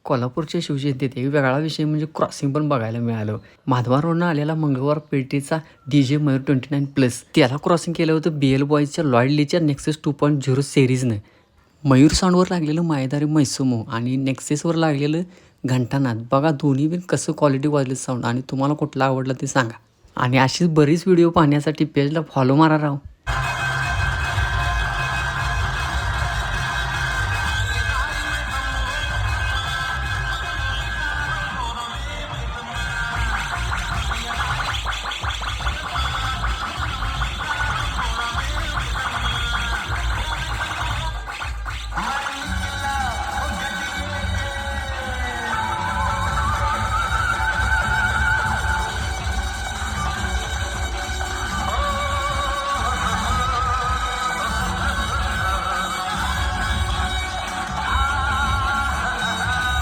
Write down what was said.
कोल्हापूरच्या शिवजयंतीत एक वेगळा विषय म्हणजे क्रॉसिंग पण बघायला मिळालं. माधवा रोडनं आलेला मंगळवार पेठेचा DJ मयूर 29+ त्याला क्रॉसिंग केलं होतं BL बॉयजच्या लॉयडलीच्या नेक्सस 2.0 सिरीजनं. मयूर साऊंडवर लागलेलं मायेदारी मैसुमो आणि नेक्सेसवर लागलेलं घंटानाद बघा, दोन्ही पण कसं क्वालिटी वाजलं साऊंड. आणि तुम्हाला कुठला आवडला ते सांगा. आणि अशीच बरीच व्हिडिओ पाहण्यासाठी पेजला फॉलो मारा राव.